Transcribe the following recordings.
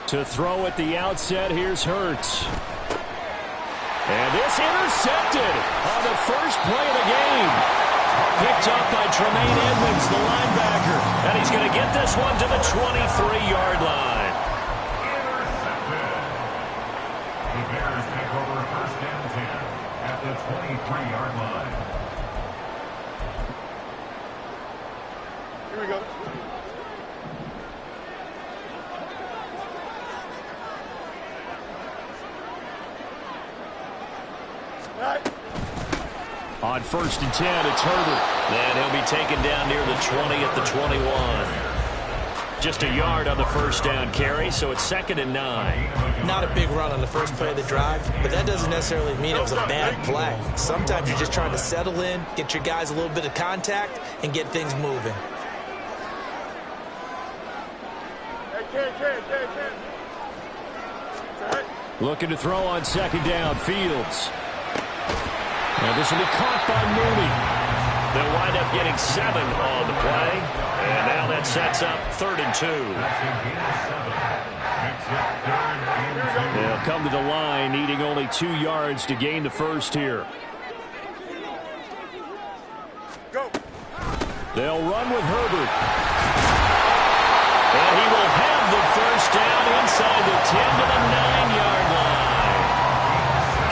To throw at the outset, here's Hurts. And this intercepted on the first play of the game. Picked up by Tremaine Edmonds, the linebacker. And he's going to get this one to the 23-yard line. The Bears take over first and 10 at the 23-yard line. Here we go. On first and 10, it's Herbert. And he'll be taken down near the 20 at the 21. Just a yard on the first down carry, so it's 2nd and 9. Not a big run on the first play of the drive, but that doesn't necessarily mean it was a bad play. Sometimes you're just trying to settle in, get your guys a little bit of contact, and get things moving. Looking to throw on 2nd down, Fields. And this will be caught by Mooney. They'll wind up getting 7 on the play. And now that sets up 3rd and 2. They'll come to the line, needing only 2 yards to gain the first here. Go. They'll run with Herbert. And he will have the first down inside the 10 to the 9-yard line.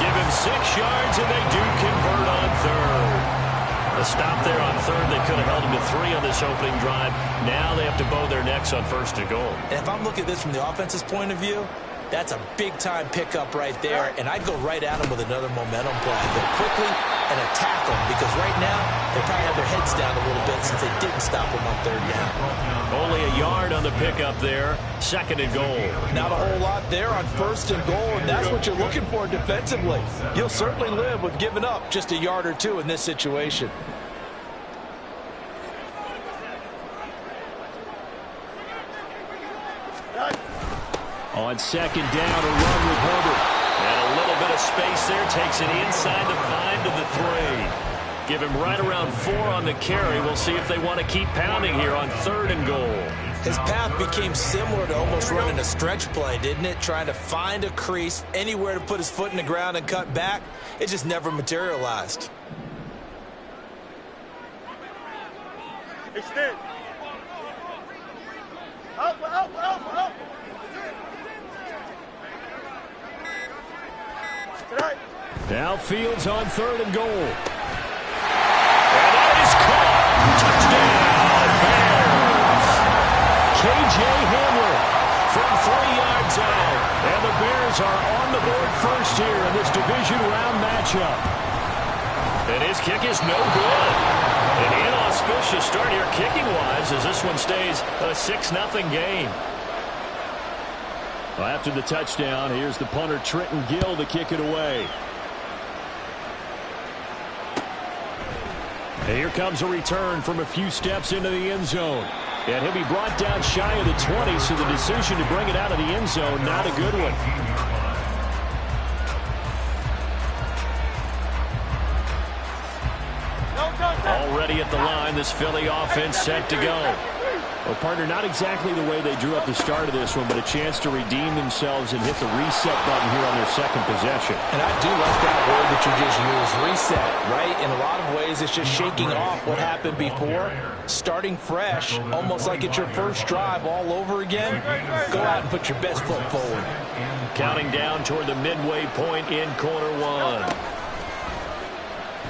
Give him 6 yards, and they do convert on 3rd. A stop there on 3rd. They could have held him to 3 on this opening drive. Now they have to bow their necks on 1st and goal. And if I'm looking at this from the offense's point of view, that's a big-time pickup right there, and I'd go right at him with another momentum play. Go quickly and attack them, because right now they probably have their heads down a little bit since they didn't stop them on 3rd down. Only a yard on the pickup there. 2nd and goal. Not a whole lot there on 1st and goal, and that's what you're looking for defensively. You'll certainly live with giving up just a yard or 2 in this situation. On 2nd down, a run with Herbert. And a little bit of space there. Takes it inside the 5 to the 3. Give him right around 4 on the carry. We'll see if they want to keep pounding here on 3rd and goal. His path became similar to almost running a stretch play, didn't it? Trying to find a crease, anywhere to put his foot in the ground and cut back. It just never materialized. Extend. Up. Now Fields on 3rd and goal. And that is caught. Touchdown, Bears. K.J. Hamler from 3 yards out. And the Bears are on the board first here in this division round matchup. And his kick is no good. An inauspicious start here kicking-wise as this one stays a 6-0 game. Well, after the touchdown, here's the punter Trenton Gill to kick it away. And here comes a return from a few steps into the end zone. And he'll be brought down shy of the 20, so the decision to bring it out of the end zone, not a good one. Already at the line, this Philly offense set to go. Well, partner, not exactly the way they drew up the start of this one, but a chance to redeem themselves and hit the reset button here on their 2nd possession. And I do like that word that you just used, reset, right? In a lot of ways, it's just shaking off what happened before, starting fresh, almost like it's your first drive all over again. Go out and put your best foot forward. Counting down toward the midway point in quarter 1.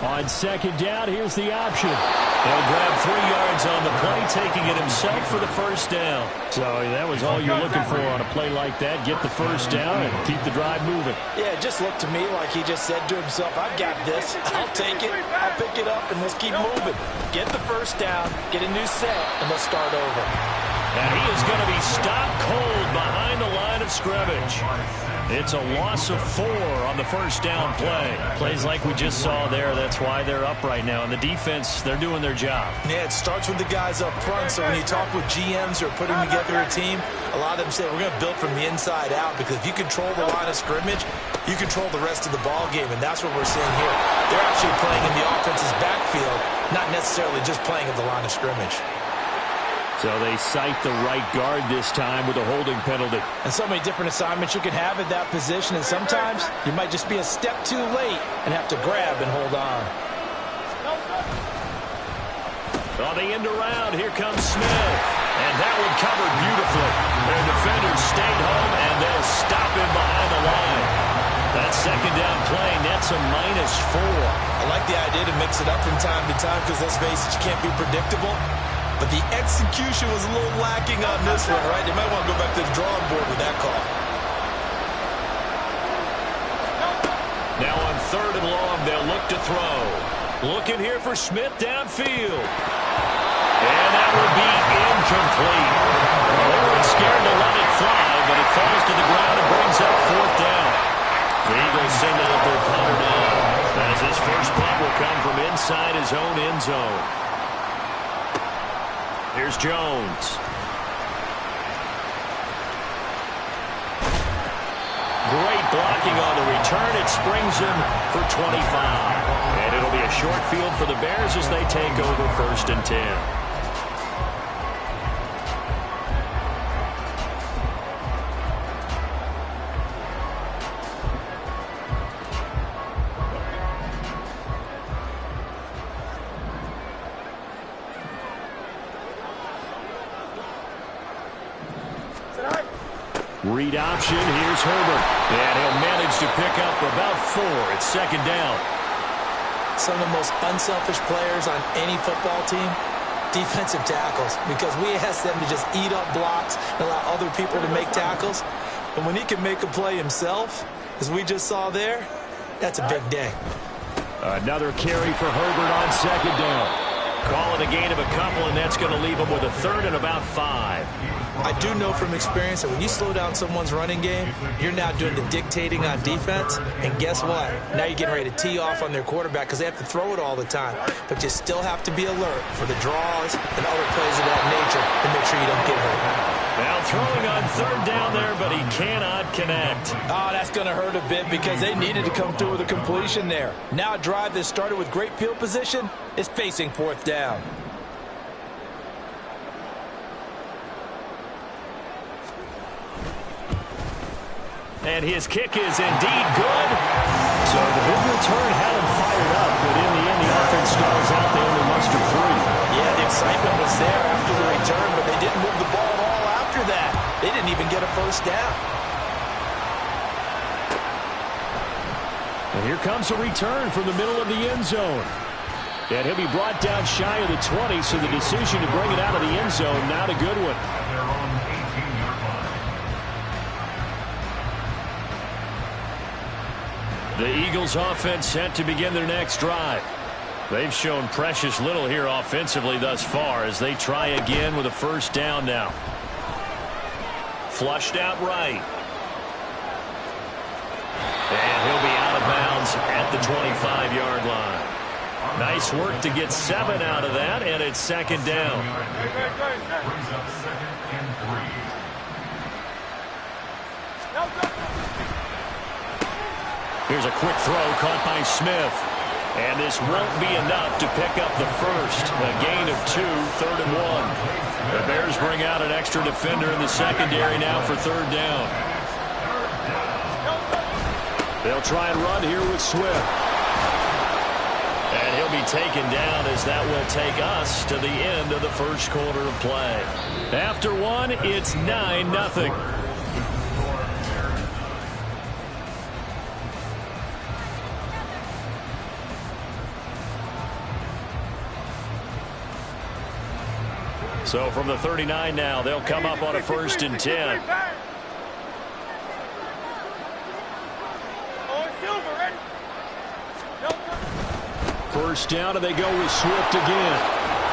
On 2nd down, here's the option. He'll grab 3 yards on the play, taking it himself for the first down. So that was all you're looking for on a play like that. Get the first down and keep the drive moving. Yeah, it just looked to me like he just said to himself, I've got this. I'll take it. I'll pick it up, and let's keep moving. Get the first down, get a new set, and let's start over. And he is going to be stopped cold behind the line of scrimmage. It's a loss of 4 on the first down play. Plays like we just saw there. That's why they're up right now. And the defense, they're doing their job. Yeah, it starts with the guys up front. So when you talk with GMs who are putting together a team, a lot of them say we're going to build from the inside out, because if you control the line of scrimmage, you control the rest of the ball game, and that's what we're seeing here. They're actually playing in the offense's backfield, not necessarily just playing at the line of scrimmage. So they cite the right guard this time with a holding penalty. And so many different assignments you can have at that position, and sometimes you might just be a step too late and have to grab and hold on. On the end around, here comes Smith. And that one covered beautifully. Their defenders stayed home, and they'll stop him behind the line. That second down play nets a -4. I like the idea to mix it up from time to time because, let's face it, you can't be predictable. But the execution was a little lacking on this one, right? They might want to go back to the drawing board with that call. Now on 3rd and long, they'll look to throw. Looking here for Smith downfield. And that will be incomplete. They weren't scared to let it fly, but it falls to the ground and brings up 4th down. The Eagles send out their punter now, as his first punt will come from inside his own end zone. Here's Jones. Great blocking on the return. It springs him for 25. And it'll be a short field for the Bears as they take over 1st and 10. Read option. Here's Herbert. And he'll manage to pick up about 4. It's 2nd down. Some of the most unselfish players on any football team, defensive tackles, because we ask them to just eat up blocks and allow other people to make tackles. And when he can make a play himself, as we just saw there, that's a big day. Another carry for Herbert on 2nd down. Call it a gain of a couple, and that's going to leave him with a 3rd and about 5. I do know from experience that when you slow down someone's running game, you're now doing the dictating on defense. And guess what? Now you're getting ready to tee off on their quarterback because they have to throw it all the time. But you still have to be alert for the draws and other plays of that nature to make sure you don't get hurt. Now throwing on 3rd down there, but he cannot connect. Oh, that's going to hurt a bit because they needed to come through with a completion there. Now a drive that started with great field position is facing 4th down. And his kick is indeed good. So the big return had him fired up, but in the end, the offense stalls out. They only mustered 3. Yeah, the excitement was there after the return, but they didn't move the ball at all after that. They didn't even get a 1st down. And here comes a return from the middle of the end zone. And he'll be brought down shy of the 20, so the decision to bring it out of the end zone, not a good one. The Eagles offense set to begin their next drive. They've shown precious little here offensively thus far as they try again with a 1st down now. Flushed out right. And he'll be out of bounds at the 25-yard line. Nice work to get 7 out of that, and it's 2nd down. Brings up 2nd and 3. Here's a quick throw caught by Smith. And this won't be enough to pick up the 1st. A gain of 2, 3rd and 1. The Bears bring out an extra defender in the secondary now for 3rd down. They'll try and run here with Swift. And he'll be taken down as that will take us to the end of the 1st quarter of play. After 1, it's 9-0. So from the 39 now, they'll come up on a 1st and 10. First down, and they go with Swift again.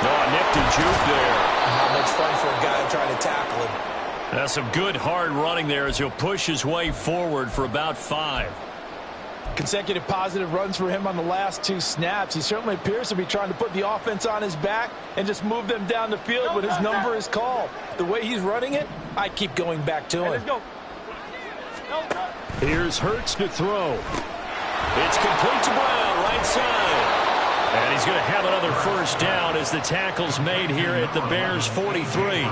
Oh, nifty juke there. Not much fun for a guy trying to tackle him. That's some good hard running there as he'll push his way forward for about 5. Consecutive positive runs for him on the last 2 snaps. He certainly appears to be trying to put the offense on his back and just move them down the field, but his number is called. The way he's running it, I keep going back to him. Let's go. Here's Hurts to throw. It's complete to Brown, right side. And he's going to have another first down as the tackle's made here at the Bears' 43.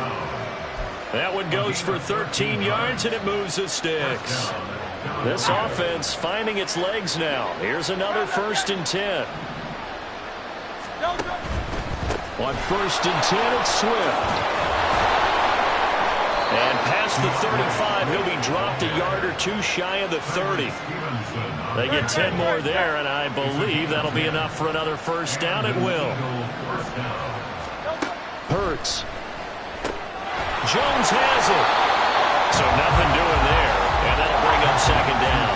That one goes for 13 yards, and it moves the sticks. This offense finding its legs now. Here's another 1st and 10. On 1st and 10, it's Swift. And past the 35, he'll be dropped a yard or two shy of the 30. They get 10 more there, and I believe that'll be enough for another first down. It will. Hurts. Jones has it. So nothing doing there, and that'll bring up 2nd down.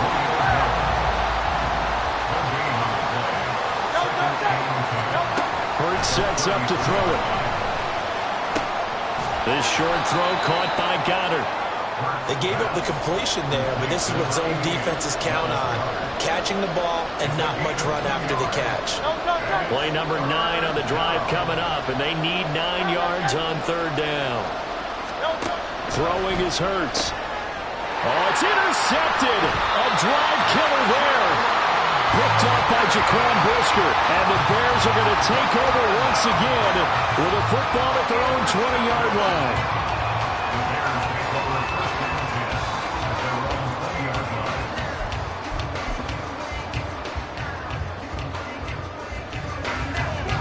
Hurts sets up to throw it. This short throw caught by Goddard. They gave up the completion there, but this is what zone defenses count on. Catching the ball and not much run after the catch. Play number 9 on the drive coming up, and they need 9 yards on 3rd down. Throwing is Hurts. Oh, it's intercepted. A drive killer there. Picked up by Jaquan Brisker. And the Bears are going to take over once again with a football at their own 20-yard line.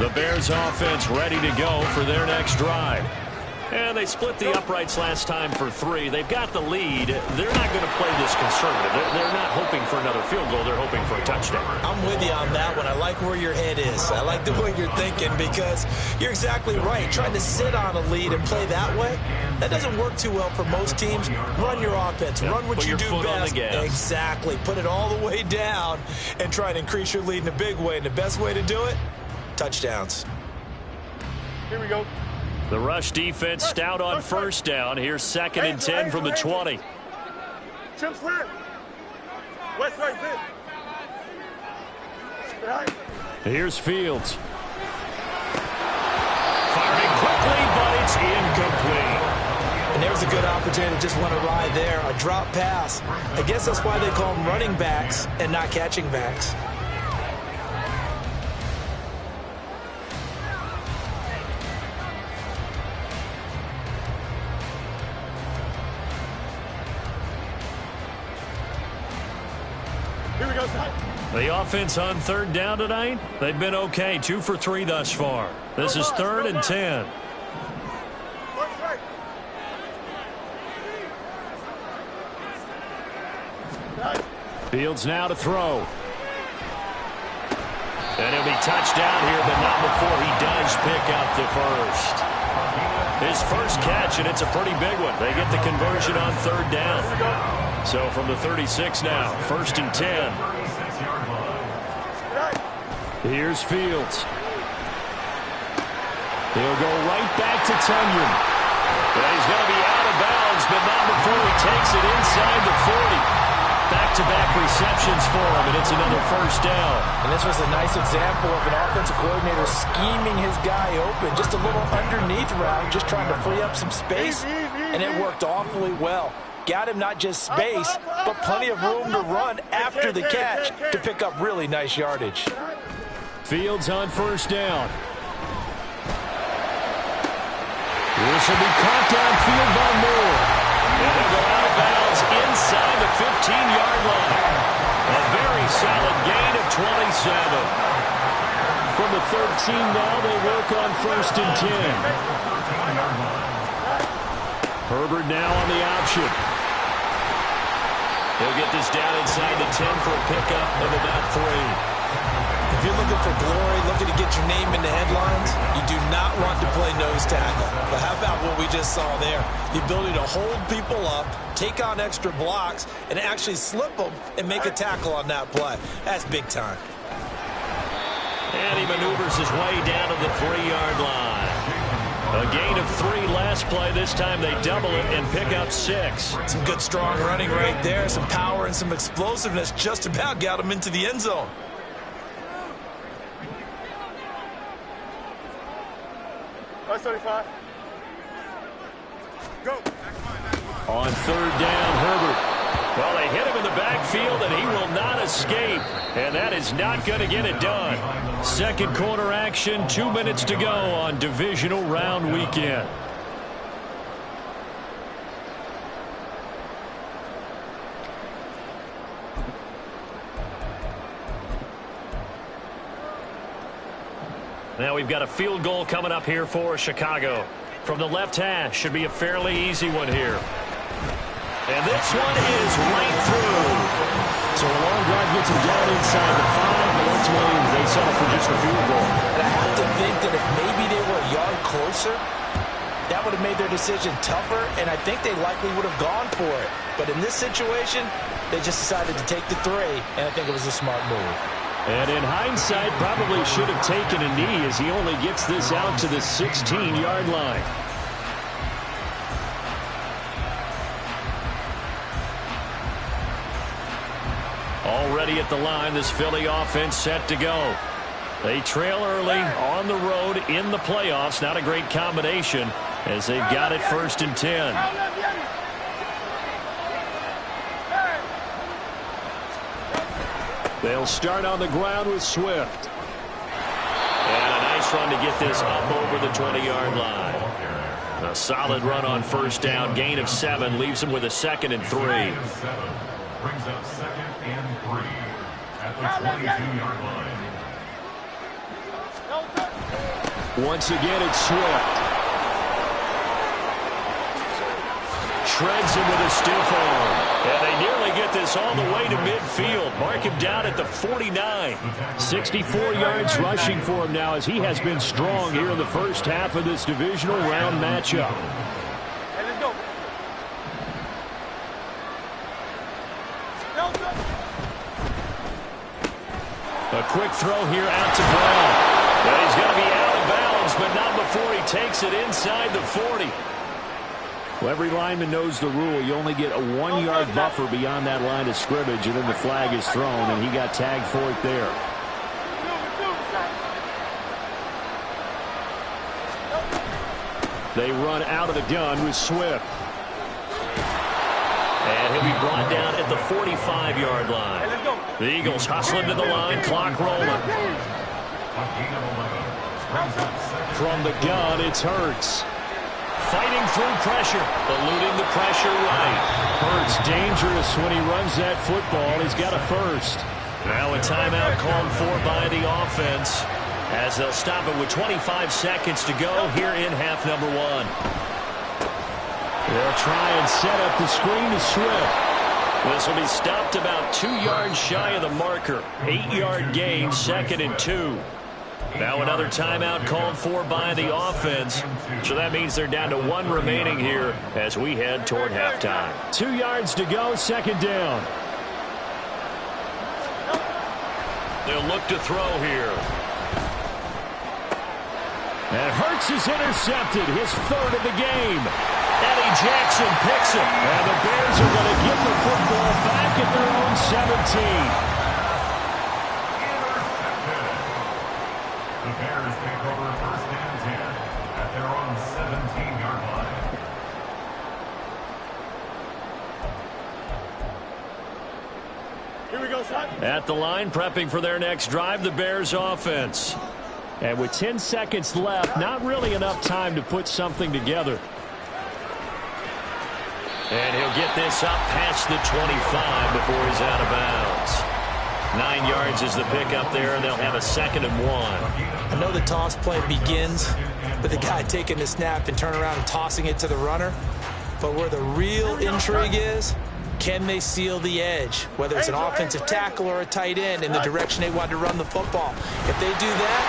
The Bears offense ready to go for their next drive. And they split the uprights last time for 3. They've got the lead. They're not going to play this conservative. They're not hoping for another field goal. They're hoping for a touchdown. I'm with you on that one. I like where your head is. I like the way you're thinking because you're exactly right. Trying to sit on a lead and play that way, that doesn't work too well for most teams. Run your offense. Run what you do best. Exactly. Put it all the way down and try to increase your lead in a big way. And the best way to do it, touchdowns. Here we go. The rush defense stout on 1st down. Here's 2nd and 10 from the 20. Chimps left. West right fit. Here's Fields. Firing quickly, but it's incomplete. And there's a good opportunity to just want to ride there. A drop pass. I guess that's why they call them running backs and not catching backs. The offense on 3rd down tonight, they've been okay. 2 for 3 thus far. This is 3rd and 10. Fields now to throw. And he'll be touched down here, but not before he does pick up the first. His first catch, and it's a pretty big one. They get the conversion on 3rd down. So from the 36 now, 1st and 10. Here's Fields. He'll go right back to Tunyon. And he's going to be out of bounds, but not before he takes it inside the 40. Back-to-back receptions for him, and it's another first down. And this was a nice example of an offensive coordinator scheming his guy open. Just a little underneath route, just trying to free up some space, and it worked awfully well. Got him not just space, but plenty of room to run after the catch to pick up really nice yardage. Fields on 1st down. This will be caught downfield by Moore. And they'll go out of bounds inside the 15-yard line. A very solid gain of 27. From the 13 now, they work on 1st and 10. Herbert now on the option. He'll get this down inside the 10 for a pickup of about 3. If you're looking for glory, looking to get your name in the headlines, you do not want to play nose tackle. But how about what we just saw there? The ability to hold people up, take on extra blocks, and actually slip them and make a tackle on that play. That's big time. And he maneuvers his way down to the 3-yard line. A gain of 3 last play. This time they double it and pick up 6. Some good, strong running right there. Some power and some explosiveness just about got him into the end zone. Right 35. Go. On 3rd down, Herbert. Well, they hit him in the backfield. midfield, and he will not escape. And that is not going to get it done. Second quarter action, 2 minutes to go on divisional round weekend. Now we've got a field goal coming up here for Chicago. From the left hash, should be a fairly easy one here. And this one is right through. So a long drive gets him down inside the 5, but ultimately they settle for just the field goal. And I have to think that if maybe they were a yard closer, that would have made their decision tougher, and I think they likely would have gone for it. But in this situation, they just decided to take the 3, and I think it was a smart move. And in hindsight, probably should have taken a knee as he only gets this out to the 16-yard line. Already at the line, this Philly offense set to go. They trail early on the road in the playoffs. Not a great combination as they've got it 1st and 10. They'll start on the ground with Swift. And a nice run to get this up over the 20-yard line. A solid run on 1st down. Gain of 7 leaves them with a 2nd and 3. Brings up 2nd and 3 at the 22-yard line. Once again, it's Swift. Shreds him with a stiff arm. And they nearly get this all the way to midfield. Mark him down at the 49. 64 yards rushing for him now as he has been strong here in the first half of this divisional round matchup. Hey, let's go. A quick throw here out to Brown. But he's going to be out of bounds, but not before he takes it inside the 40. Well, every lineman knows the rule. You only get a 1-yard buffer beyond that line of scrimmage, and then the flag is thrown, and he got tagged for it there. They run out of the gun with Swift. And he'll be brought down at the 45-yard line. The Eagles hustling to the line, clock rolling. From the gun, it's Hurts. Fighting through pressure, eluding the pressure right. Hurts dangerous when he runs that football. He's got a 1st. Now a timeout called for by the offense as they'll stop it with 25 seconds to go here in half number 1. They'll try and set up the screen to Swift. This will be stopped about 2 yards shy of the marker. 8-yard gain, 2nd and 2. Now another timeout called for by the offense. So that means they're down to 1 remaining here as we head toward halftime. 2 yards to go, 2nd down. They'll look to throw here. And Hurts is intercepted, his 3rd of the game. Eddie Jackson picks it. And the Bears are going to get the football back at their own 17. The Bears take over 1st and 10 at their own 17-yard line. Here we go, son. At the line, prepping for their next drive, the Bears offense. And with 10 seconds left, not really enough time to put something together. And he'll get this up past the 25 before he's out of bounds. 9 yards is the pickup there, and they'll have a 2nd and 1. I know the toss play begins with the guy taking the snap and turning around and tossing it to the runner. But where the real intrigue is, can they seal the edge, whether it's an offensive tackle or a tight end in the direction they want to run the football? If they do that,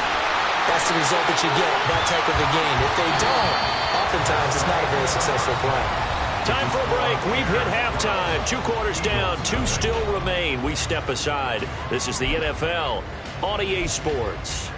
that's the result that you get, that type of a game. If they don't, oftentimes it's not a very successful play. Time for a break. We've hit halftime. 2 quarters down, 2 still remain. We step aside. This is the NFL on EA Sports.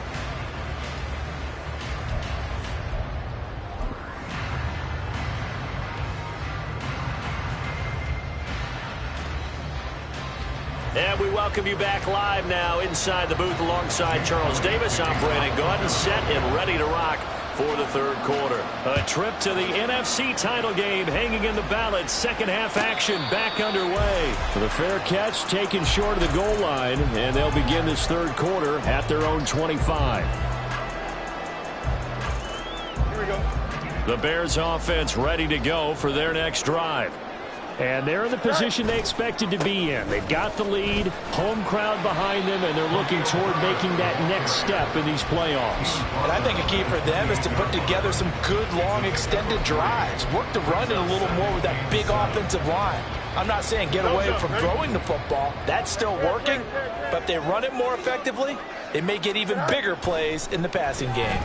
And we welcome you back live now inside the booth alongside Charles Davis. I'm Brandon Gaudin, set and ready to rock for the third quarter. A trip to the NFC title game hanging in the balance. Second half action back underway. The fair catch taken short of the goal line, and they'll begin this third quarter at their own 25. Here we go. The Bears offense ready to go for their next drive. And they're in the position they expected to be in. They've got the lead, home crowd behind them, and they're looking toward making that next step in these playoffs. And I think a key for them is to put together some good, long, extended drives. Work the run in a little more with that big offensive line. I'm not saying get away from throwing the football. That's still working. But if they run it more effectively, they may get even bigger plays in the passing game.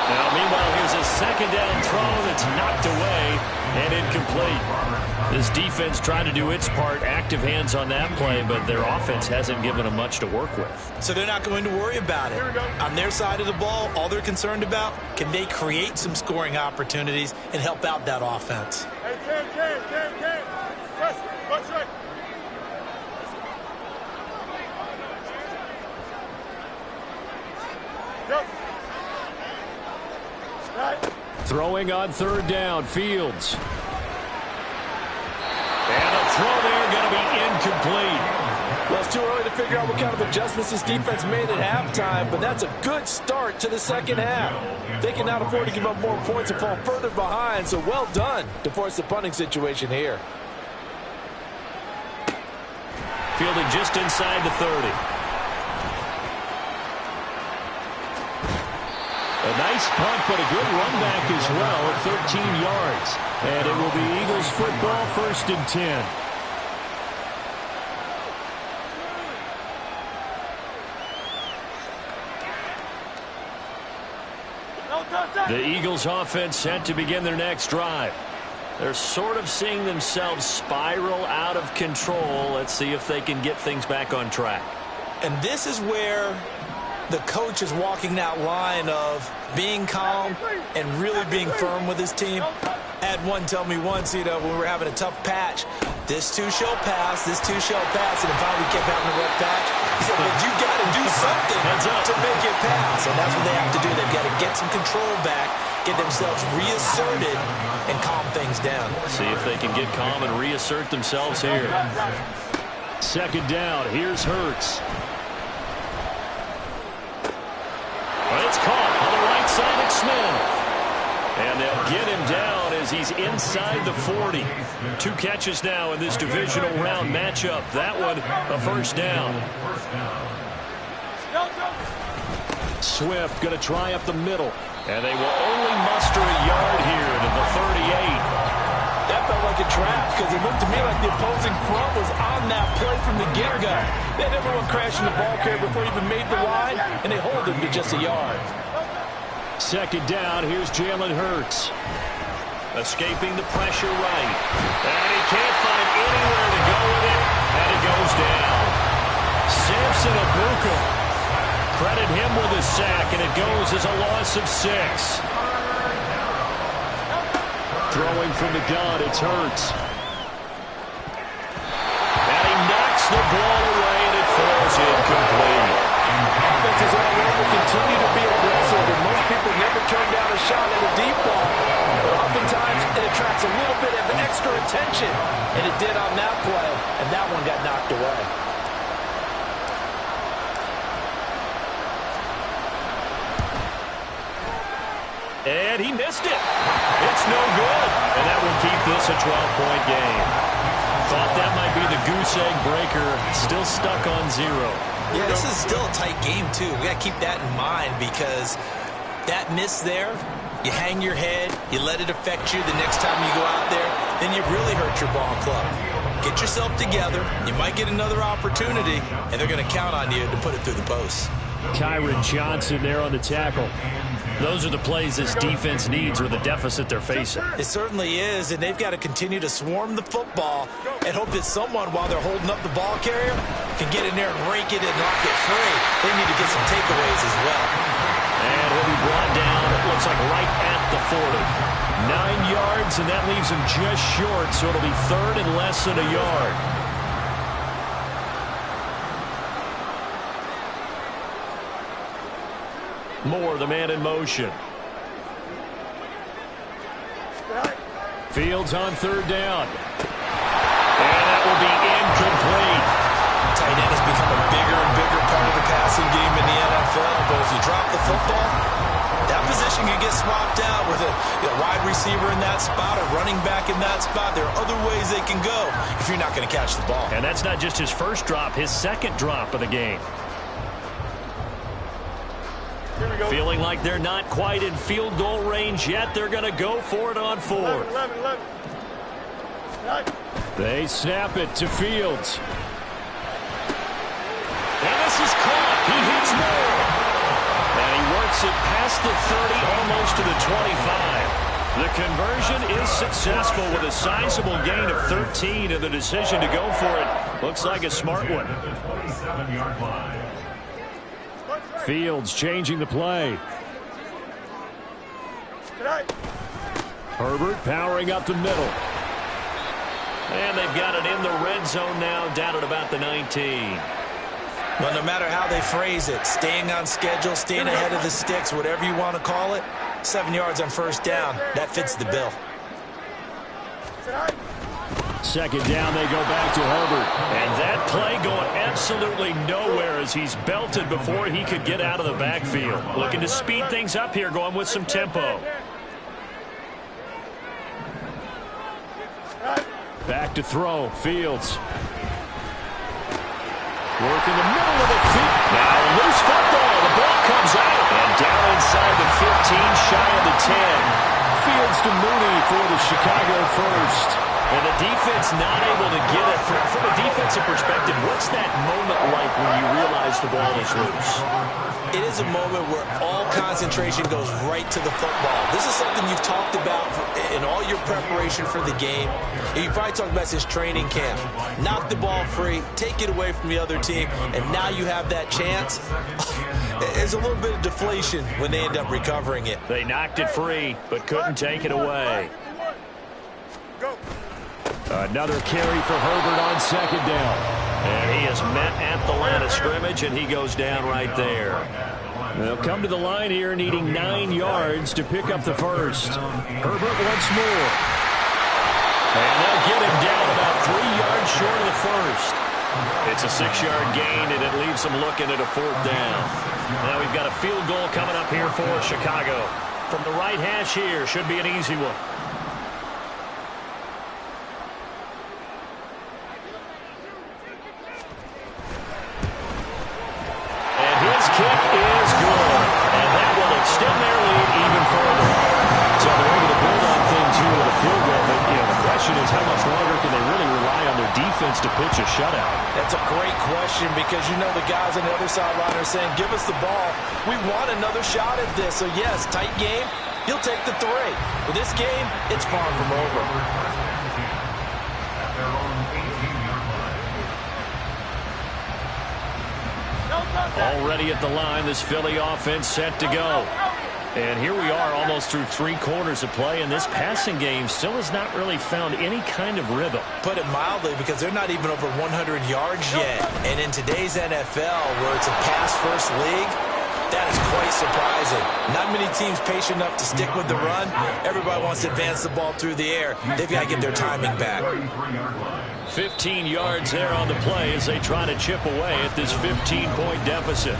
Now, meanwhile, here's a second down throw that's knocked away and incomplete. This defense trying to do its part, active hands on that play, but their offense hasn't given them much to work with. So they're not going to worry about it. On their side of the ball, all they're concerned about, can they create some scoring opportunities and help out that offense? Hey, Ken. Press. Watch right. Go. Right. Throwing on third down, Fields. And a throw there going to be incomplete. Well, it's too early to figure out what kind of adjustments this defense made at halftime, but that's a good start to the second half. They cannot afford to give up more points and fall further behind, so well done to force the punting situation here. Fielded just inside the 30. A nice punt, but a good run back as well at 13 yards. And it will be Eagles football, 1st and 10. The Eagles offense set to begin their next drive. They're sort of seeing themselves spiral out of control. Let's see if they can get things back on track. And this is where the coach is walking that line of being calm and really being firm with his team. I had one tell me once, when we were having a tough patch, this too shall pass, and if finally kept having a rough patch, he said, but you got to do something to make it pass. And that's what they have to do. They've got to get some control back, get themselves reasserted, and calm things down. See if they can get calm and reassert themselves here. Second down, here's Hurts. It's caught on the right side of Smith. And they'll get him down as he's inside the 40. 2 catches now in this divisional round matchup. That one, a first down. Swift going to try up the middle. And they will only muster a yard here to the 38. That felt like a trap because it looked to me like the opposing front was on that play from the get-go. They had everyone crashing the ball carrier before he even made the line, and they hold him to just a yard. Second down, here's Jalen Hurts. Escaping the pressure right. And he can't find anywhere to go with it. And it goes down. Samson Abuka. Credit him with a sack, and it goes as a loss of 6. Throwing from the gun, it's Hurts. And he knocks the ball away, and it falls incomplete. Offenses all over continue to be aggressive, and most people never turn down a shot at a deep ball. But oftentimes, it attracts a little bit of extra attention, and it did on that play, and that one got knocked away. And he missed it. It's no good. And that will keep this a 12-point game. Thought that might be the goose egg breaker. Still stuck on 0. Yeah, this is still a tight game, too. We got to keep that in mind because that miss there, you hang your head, you let it affect you the next time you go out there, then you really hurt your ball club. Get yourself together. You might get another opportunity, and they're going to count on you to put it through the post. Kyron Johnson there on the tackle. Those are the plays this defense needs or the deficit they're facing. It certainly is, and they've got to continue to swarm the football and hope that someone, while they're holding up the ball carrier, can get in there and rake it and knock it free. They need to get some takeaways as well. And he'll be brought down, it looks like right at the 40. 9 yards, and that leaves him just short, so it'll be 3rd and less than a yard. Moore, the man in motion. Fields on third down. And that will be incomplete. Tight end has become a bigger and bigger part of the passing game in the NFL, but if you drop the football, that position can get swapped out with a wide receiver in that spot, a running back in that spot. There are other ways they can go if you're not going to catch the ball. And that's not just his first drop, his second drop of the game. Feeling like they're not quite in field goal range yet. They're going to go for it on fourth. 11. They snap it to Fields. And this is caught. He hits Moore. And he works it past the 30, almost to the 25. The conversion is successful with a sizable gain of 13, and the decision to go for it looks like a smart one. Fields changing the play. Herbert powering up the middle. And they've got it in the red zone now, down at about the 19. Well, no matter how they phrase it, staying on schedule, staying ahead of the sticks, whatever you want to call it, 7 yards on first down, that fits the bill. Second down, they go back to Herbert. And that play going absolutely nowhere as he's belted before he could get out of the backfield. Looking to speed things up here, going with some tempo. Back to throw, Fields. Work in the middle of the field. Now loose football. The ball comes out. And down inside the 15, shy of the 10. Fields to Mooney for the Chicago first. And the defense not able to get it. From a defensive perspective, what's that moment like when you realize the ball is loose? It is a moment where all concentration goes right to the football. This is something you've talked about in all your preparation for the game. And you probably talked about since training camp. Knock the ball free, take it away from the other team, and now you have that chance. There's a little bit of deflation when they end up recovering it. They knocked it free, but couldn't take it away. Another carry for Herbert on second down. And he is met at the line of scrimmage, and he goes down right there. They'll come to the line here needing 9 yards to pick up the first. Herbert once more. And they'll get him down about 3 yards short of the first. It's a 6-yard gain, and it leaves them looking at a fourth down. Now we've got a field goal coming up here for Chicago. From the right hash here, should be an easy one. Kick is good, and that will extend their lead even further. So they're able to build on things here with a field goal. But, the question is, how much longer can they really rely on their defense to pitch a shutout? That's a great question because the guys on the other sideline are saying, give us the ball. We want another shot at this. So, yes, tight game. He'll take the 3. With this game, it's far from over. Already at the line, this Philly offense set to go. And here we are almost through 3 quarters of play, and this passing game still has not really found any kind of rhythm. Put it mildly, because they're not even over 100 yards yet. And in today's NFL, where it's a pass-first league, that is quite surprising. Not many teams patient enough to stick with the run. Everybody wants to advance the ball through the air. They've got to get their timing back. 15 yards there on the play as they try to chip away at this 15-point deficit.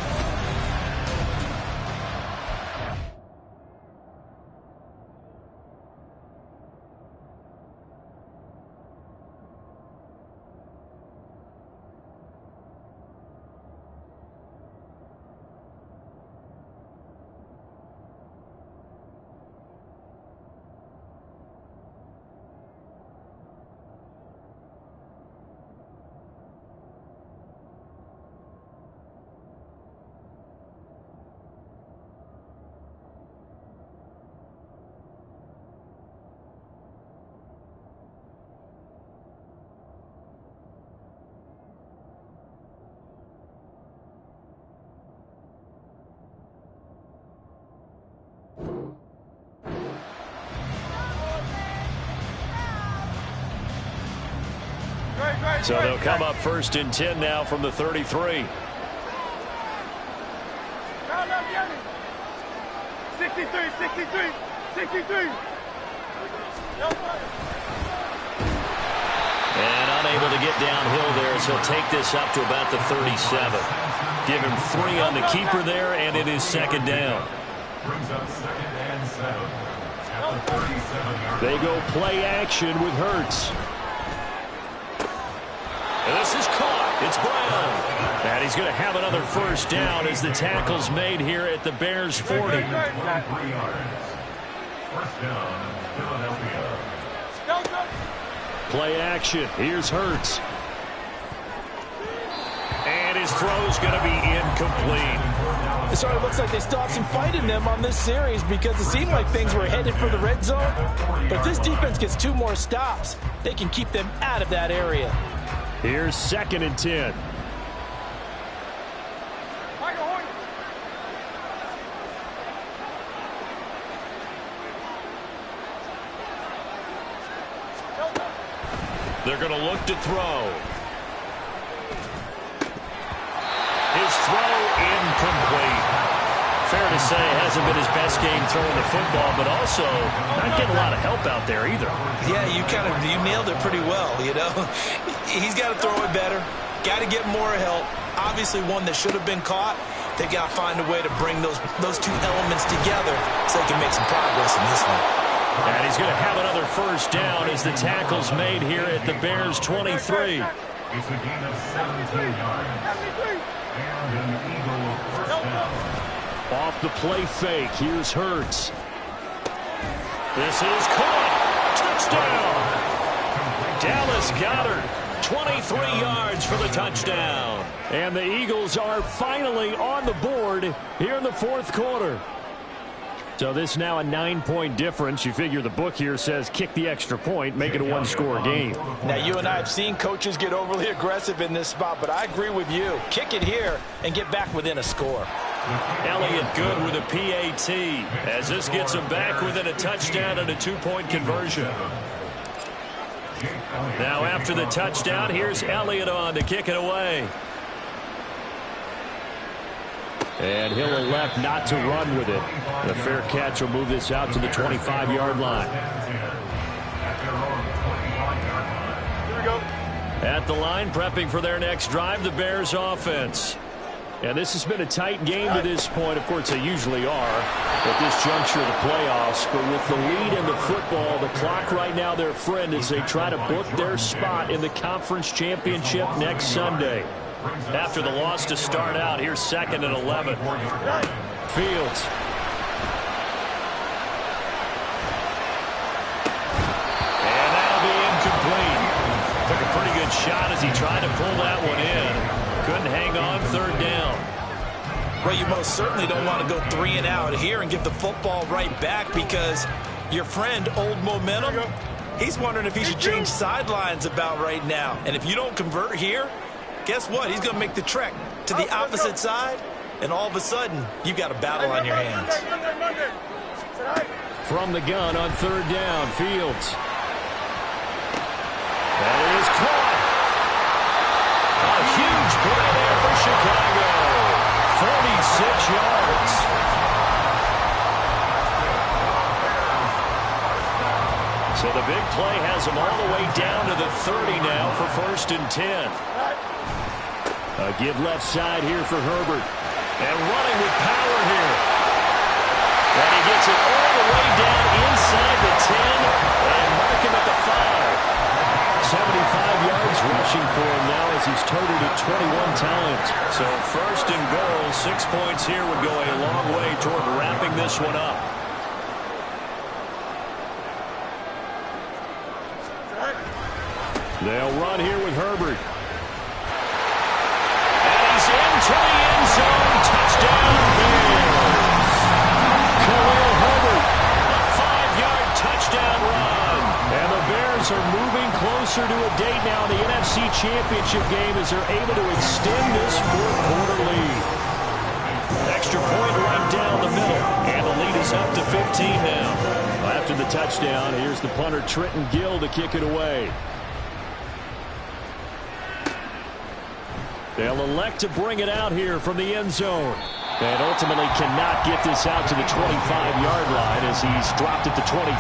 So they'll come up 1st and 10 now from the 33. 63, 63, 63. And unable to get downhill there as he'll take this up to about the 37. Give him 3 on the keeper there, and it is second down. Brings up 2nd and 7 at the 37-yard line. They go play action with Hurts. And this is caught. It's Brown. And he's going to have another first down as the tackle's made here at the Bears' 40. 43 yards. First down, Philadelphia. Play action. Here's Hurts. And his throw's going to be incomplete. So it looks like they still have some fight in them on this series because it seemed like things were headed for the red zone. But if this defense gets 2 more stops, they can keep them out of that area. Here's 2nd and 10. They're going to look to throw. His throw incomplete. Fair to say, hasn't been his best game throwing the football, but also not getting a lot of help out there either. Yeah, you nailed it pretty well, you know. He's got to throw it better. Got to get more help. Obviously one that should have been caught. They got to find a way to bring those 2 elements together so they can make some progress in this one. And he's going to have another first down as the tackle's made here at the Bears' 23. It's a gain of 17 yards. And an Eagle first down. Off the play fake, here's Hurts. This is caught. Touchdown. Dallas Goedert, 23 yards for the touchdown. And the Eagles are finally on the board here in the 4th quarter. So this now a 9-point difference. You figure the book here says kick the extra point, make it a 1-score game. Now, you and I have seen coaches get overly aggressive in this spot, but I agree with you. Kick it here and get back within a score. Elliott good with a PAT as this gets him back within a touchdown and a 2-point conversion. Now after the touchdown, here's Elliott on to kick it away. And he'll elect not to run with it. The fair catch will move this out to the 25-yard line. At the line, prepping for their next drive, the Bears offense. And this has been a tight game to this point. Of course, they usually are at this juncture of the playoffs. But with the lead in the football, the clock right now their friend as they try to book their spot in the conference championship next Sunday. After the loss to start out, here's 2nd and 11. Fields. And that'll be incomplete. Took a pretty good shot as he tried to pull that one in. Couldn't hang on, 3rd down. Well, you most certainly don't want to go 3 and out here and give the football right back because your friend, Old Momentum, he's wondering if he should change sidelines about right now. And if you don't convert here, guess what? He's going to make the trek to the opposite side, and all of a sudden, you've got a battle on your hands. From the gun on 3rd down, Fields. That is caught. A huge play there for Chicago. 46 yards. So the big play has him all the way down to the 30 now for 1st and 10. A give left side here for Herbert. And running with power here. And he gets it all the way down inside the 10 and mark him at the 5. 75 yards rushing for him now as he's totaled it 21 times. So 1st and goal, 6 points here would go a long way toward wrapping this one up. They'll run here with Herbert. Into the end zone, touchdown Bears. Khalil Herbert, a 5-yard touchdown run. And the Bears are moving closer to a date now in the NFC Championship game as they're able to extend this 4th quarter lead. Extra point right down the middle, and the lead is up to 15 now. After the touchdown, here's the punter Trenton Gill to kick it away. They'll elect to bring it out here from the end zone. And ultimately cannot get this out to the 25-yard line as he's dropped at the 23.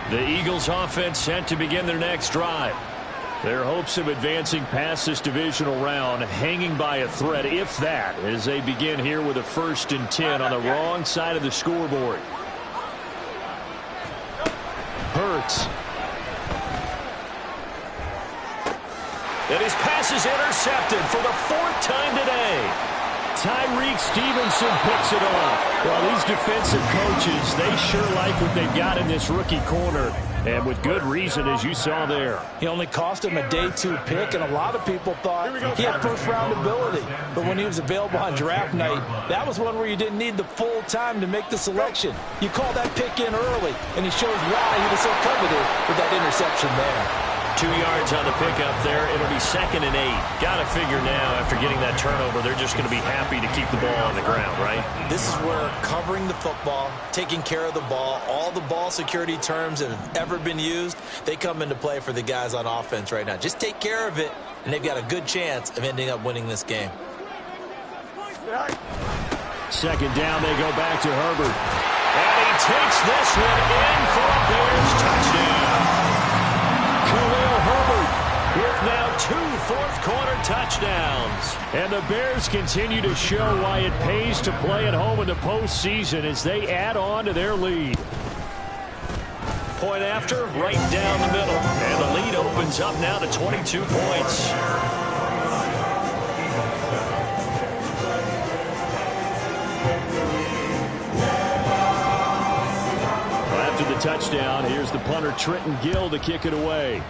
The Eagles offense set to begin their next drive. Their hopes of advancing past this divisional round hanging by a thread, if that, as they begin here with a 1st and 10 on the wrong side of the scoreboard. Hurts. And his pass is intercepted for the 4th time today. Tyreek Stevenson picks it off. Well, these defensive coaches, they sure like what they've got in this rookie corner. And with good reason, as you saw there. He only cost him a day 2 pick, and a lot of people thought he had first-round ability. But when he was available on draft night, that was one where you didn't need the full time to make the selection. You call that pick in early, and he shows why he was so coveted with that interception there. 2 yards on the pickup there. It'll be 2nd and 8. Got to figure now, after getting that turnover, they're just going to be happy to keep the ball on the ground, right? This is where covering the football, taking care of the ball, all the ball security terms that have ever been used, they come into play for the guys on offense right now. Just take care of it, and they've got a good chance of ending up winning this game. 2nd down, they go back to Herbert. And he takes this one in for a Bears touchdown. Khalil Herbert with now 2 fourth-quarter touchdowns. And the Bears continue to show why it pays to play at home in the postseason as they add on to their lead. Point after, right down the middle. And the lead opens up now to 22 points. After the touchdown, here's the punter Trenton Gill to kick it away.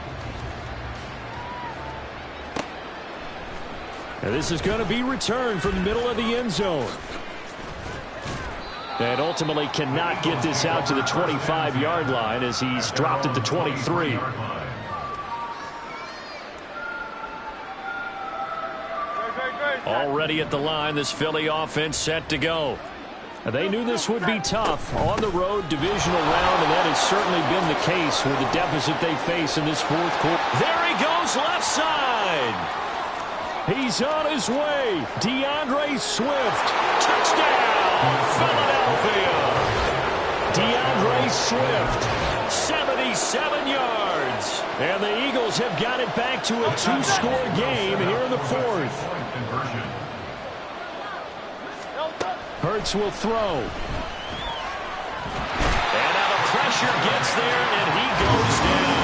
And this is going to be returned from the middle of the end zone. And ultimately cannot get this out to the 25-yard line as he's dropped at the 23. Already at the line, this Philly offense set to go. They knew this would be tough on the road divisional round, and that has certainly been the case with the deficit they face in this 4th quarter. There he goes, left side. He's on his way. DeAndre Swift. Touchdown, Philadelphia. DeAndre Swift, 77 yards. And the Eagles have got it back to a 2-score game here in the 4th. Hurts will throw. And now the pressure gets there, and he goes down.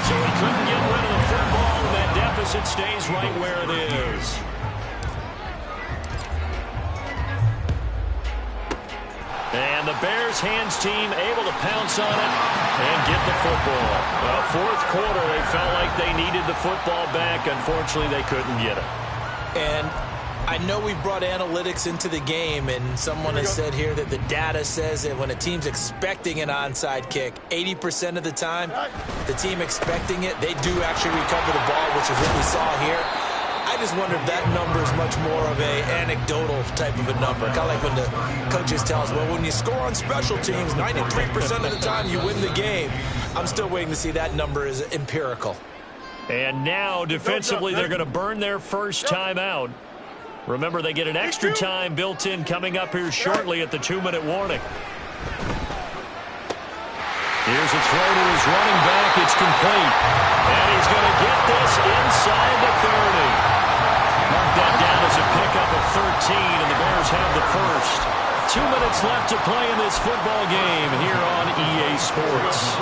So he couldn't get rid of the football, and that deficit stays right where it is. And the Bears hands team able to pounce on it and get the football. Well, 4th quarter, they felt like they needed the football back. Unfortunately, they couldn't get it. And I know we brought analytics into the game, and someone has said here that the data says that when a team's expecting an onside kick, 80% of the time, the team expecting it, they do actually recover the ball, which is what we saw here. I just wonder if that number is much more of a anecdotal type of a number. Kind of like when the coaches tell us, well, when you score on special teams, 93% of the time you win the game. I'm still waiting to see that number is empirical. And now, defensively, they're going to burn their first timeout. Remember, they get an extra time built in coming up here shortly at the 2-minute warning. Here's a throw to his running back. It's complete. And he's going to get this inside the 30. Mark that down as a pickup of 13, and the Bears have the first. 2 minutes left to play in this football game here on EA Sports.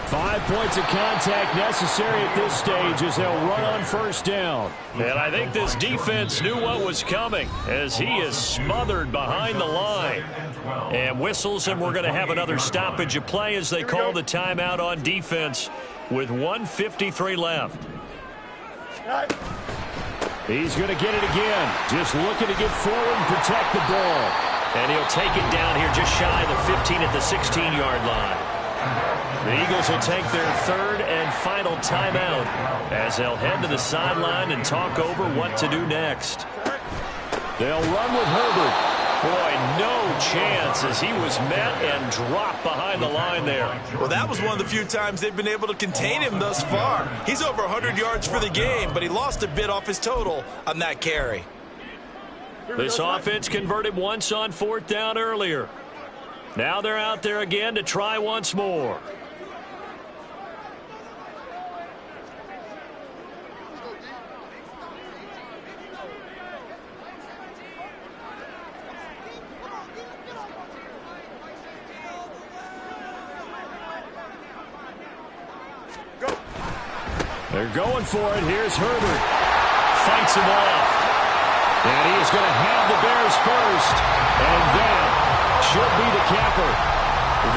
5 points of contact necessary at this stage as they'll run on 1st down. And I think this defense knew what was coming as he is smothered behind the line. And whistles, and we're going to have another stoppage of play as they call the timeout on defense with 1:53 left. He's going to get it again. Just looking to get forward and protect the ball. And he'll take it down here just shy of the 15 at the 16-yard line. The Eagles will take their 3rd and final timeout as they'll head to the sideline and talk over what to do next. They'll run with Herbert. Boy, no chance as he was met and dropped behind the line there. Well, that was one of the few times they've been able to contain him thus far. He's over 100 yards for the game, but he lost a bit off his total on that carry. This offense converted once on 4th down earlier. Now they're out there again to try once more. They're going for it. Here's Herbert. Fights him off. And he is going to have the Bears first. And that should be the capper.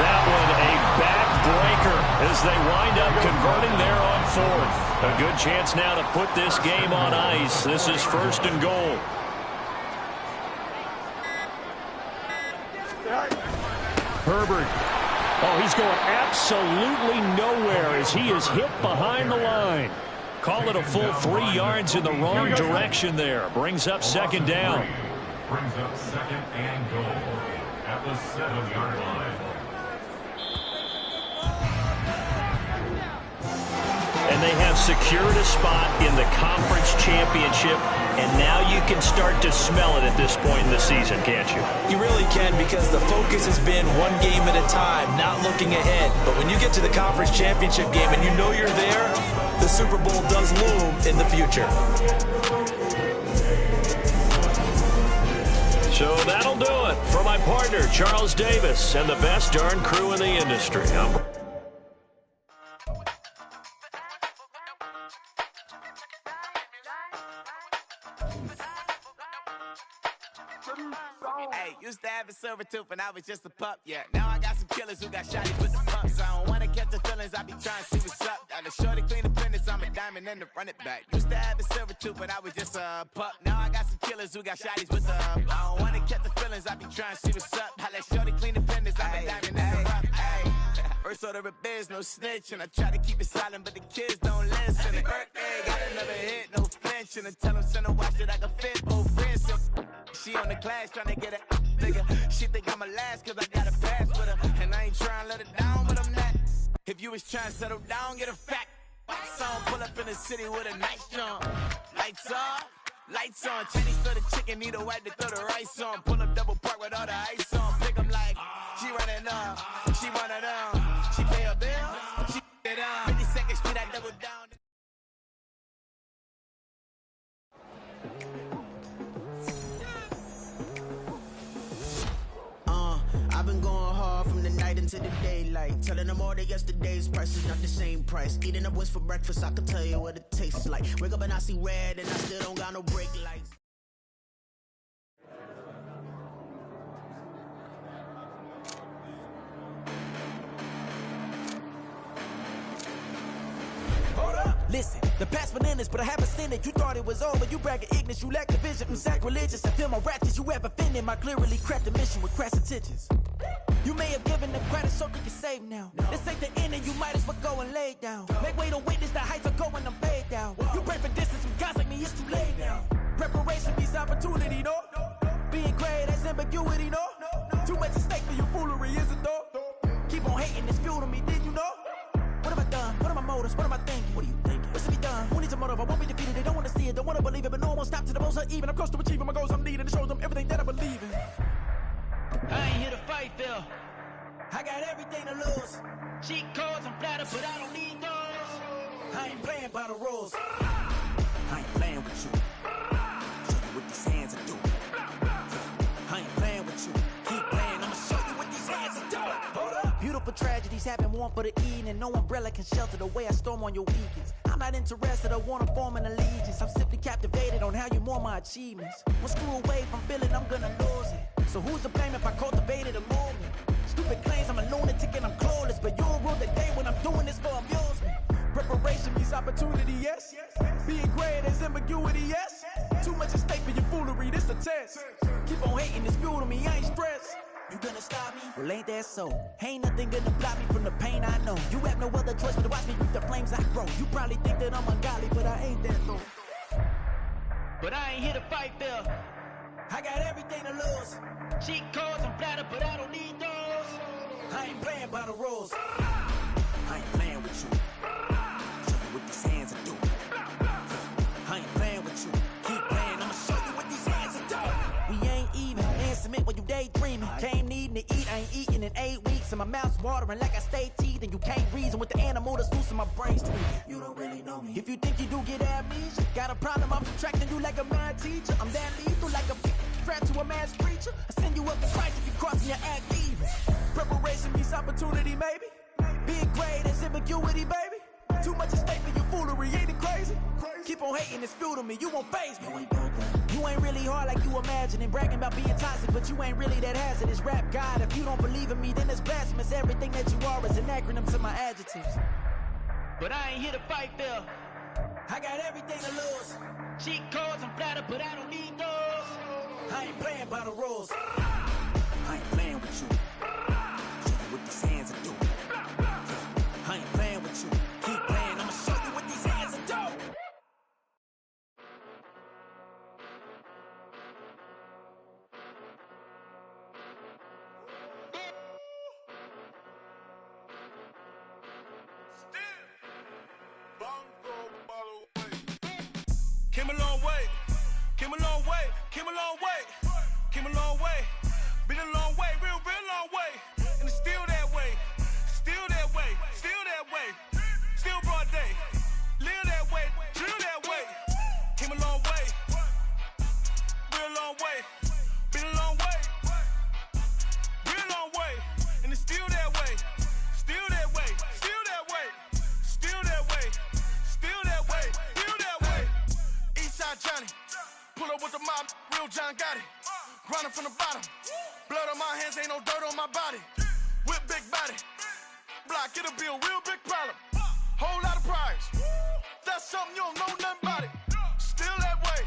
That one a backbreaker as they wind up converting there on 4th. A good chance now to put this game on ice. This is 1st and goal. Herbert. Oh, he's going absolutely nowhere as he is hit behind the line. Call it a full 3 yards in the wrong direction there. Brings up 2nd down. Brings up 2nd and goal at the 7-yard line. And they have secured a spot in the conference championship, and now you can start to smell it at this point in the season, can't you? You really can, because the focus has been one game at a time, not looking ahead. But when you get to the conference championship game and you know you're there, the Super Bowl does loom in the future. So that'll do it for my partner, Charles Davis, and the best darn crew in the industry. Hey, used to have a silver tooth when I was just a pup, yeah. Now I got some killers who got shotties with the pumps. I don't wanna catch the feelings, I be trying to see what's up. Got a shorty clean the fitness, I'm a diamond and to run it back. Used to have a silver tooth when I was just a pup. Now I got some killers who got shotties with the I don't wanna catch the feelings, I be trying to see what's up. I let shorty clean the fitness, I'm a diamond and to run it back. First order of biz, no snitch, and I try to keep it silent, but the kids don't listen. And birthday, got another hit, no flinch, and I tell them send a watch that I can fit both wrists. She on the glass trying to get it, nigga. She think I'm a last cause I got a pass with her, and I ain't trying to let her down, but I'm not. If you was trying to settle down, get a fact. Song pull up in the city with a nice jump. Lights off, lights on. Chinese for the chicken, need a wipe to throw the rice on. Pull up double park with all the ice on. Pick 'em like, she running up, she one of them. She pay a bill, she it up. 52nd Street, I double down. I've been going hard from the night into the daylight. Telling them all that yesterday's price is not the same price. Eating up what's for breakfast, I can tell you what it tastes like. Wake up and I see red and I still don't got no brake lights. Listen, the past bananas, but I haven't seen it. You thought it was over, you bragging ignorance, you lack the vision. I'm sacrilegious, I feel my ratchets, you have offended my clearly crafted mission with crass intentions. You may have given them credit so they can save now. This ain't the end and you might as well go and lay down. Make way to witness the heights are going, I'm paid down. You pray for distance from guys like me, it's too late now. Preparation means opportunity, no? Being great has ambiguity, no? Too much at stake for your foolery, is it though? Keep on hating, it's fuel to me, did you know? What have I done? What are my motives? What am I thinking? What are you thinking? What's to be done? Who needs a motive? I won't be defeated. They don't want to see it, don't want to believe it, but no one won't stop to the most even. I'm close to achieving my goals I'm needing to show them everything that I believe in. I ain't here to fight, Phil. I got everything to lose. Cheat codes, I'm flattered, but I don't need those. I ain't playing by the rules. I ain't playing with you. Show you what these hands are doing. I ain't playing with you. Keep playing, I'ma show you what these hands are doing. Hold up. Beautiful tragedies happen, one for the evening. No umbrella can shelter the way I storm on your weekends. I'm not interested, I wanna form an allegiance. I'm simply captivated on how you mourn my achievements. One screw away from feeling I'm gonna lose it. So who's to blame if I cultivated a movement? Stupid claims I'm a lunatic and I'm clueless, but you'll rule the day when I'm doing this for amusement. Preparation means opportunity, yes. Being great is ambiguity, yes. Too much at stake for your foolery, this a test. Keep on hating, it's fuel to me, I ain't stressed. You gonna stop me? Well, ain't that so? Ain't nothing gonna block me from the pain I know. You have no other choice but to watch me reap the flames I grow. You probably think that I'm ungodly, but I ain't that though. But I ain't here to fight, Phil. I got everything to lose. Cheat codes, I'm flattered, but I don't need those. I ain't playing by the rules. I ain't playing with you. Show you what these hands are doing. I ain't playing with you. Keep playing, I'ma show you what these hands are doing. We ain't even intimate when you daydreaming. Came needing to eat, I ain't eating in 8 weeks. And my mouth's watering like I stay teeth. And you can't reason with the animal that's loose in my brains. You don't really know me. If you think you do get amnesia, got a problem, I'm subtracting you like a mad teacher. I'm that lethal like a threat to a mass preacher. I send you up to Christ if you cross me, I act evil. Preparation means opportunity, maybe. Big grade is ambiguity, baby. Too much at stake for your foolery, ain't it crazy? Keep on hating, it's fuel to me, you won't faze me. You ain't really hard like you imagining. Bragging about being toxic, but you ain't really that hazardous. Rap God, if you don't believe in me, then it's blasphemous. Everything that you are is an acronym to my adjectives. But I ain't here to fight, Phil. I got everything to lose. Cheat codes, I'm flattered, but I don't need those. I ain't playing by the rules. I ain't playing with you. Show you what these hands are doing. I ain't playing with you. Keep playing, I'ma show you what these hands are doing. Came a long way, came a long way, came a long way, came a long way, been a long way, real long way, and it's still that way, still that way, still that way, still broad day, live that way, drill that way, came a long way, real long way, been a long way, real long way, and it's still that way, still that way, still that way, still that way, still that way, still that way. Eastside Johnny, pull up with the mob, real John Gotti. Grinding from the bottom, blood on my hands, ain't no dirt on my body. Whip big body, block, it'll be a real big problem. Whole lot of prize, that's something you don't know nothing about it. Still that way,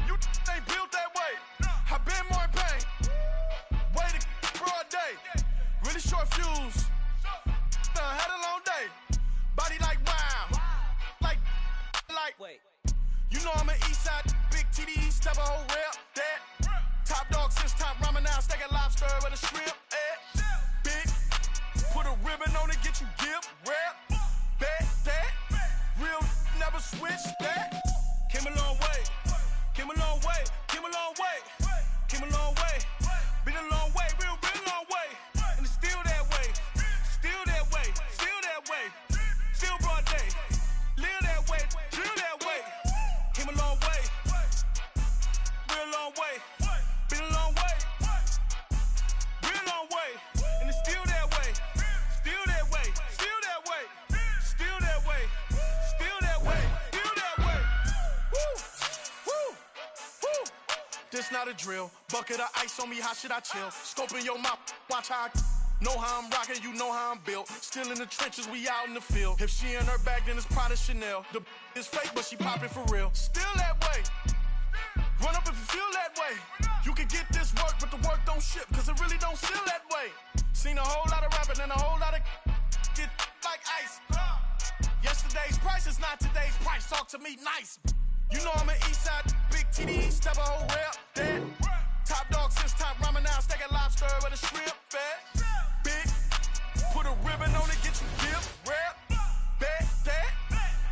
you ain't built that way. I been more in pain, way to broad day. Really short fuse, had a long day. Body like wow, like. Wait. You know I'm an Eastside, big TDE, step a whole rep, that. Top dog since top ramen now, steak a lobster with a shrimp, Big, put a ribbon on it, get you give, rep, bet, that. Real, never switch, that. Came a long way, came a long way, came a long way, came a long way. Been a long way, real long way, and it's still that way, still that way, still that way, still broad day. Live that way, drill that way. Came a long way, real long way. Been a long way, real long way. And it's still that way, still that way, still that way, still that way, still that way, still that way. Woo, woo, woo. This not a drill. Bucket of ice on me, how should I chill? Scope in your mouth, watch how I know how I'm rocking, you know how I'm built. Still in the trenches, we out in the field. If she in her bag, then it's Prada Chanel. The is fake, but she poppin' for real. Still that way. Run up if you feel that way. You can get this work, but the work don't ship, cause it really don't feel that way. Seen a whole lot of rapping and a whole lot of get like ice. Yesterday's price is not today's price. Talk to me nice. You know I'm an Eastside, big TDE, step a whole rep, that. Top dog since top ramen now, steak a lobster with a shrimp, fat. Big, put a ribbon on it, get you give, rep, bet, that.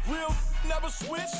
Real, never switch,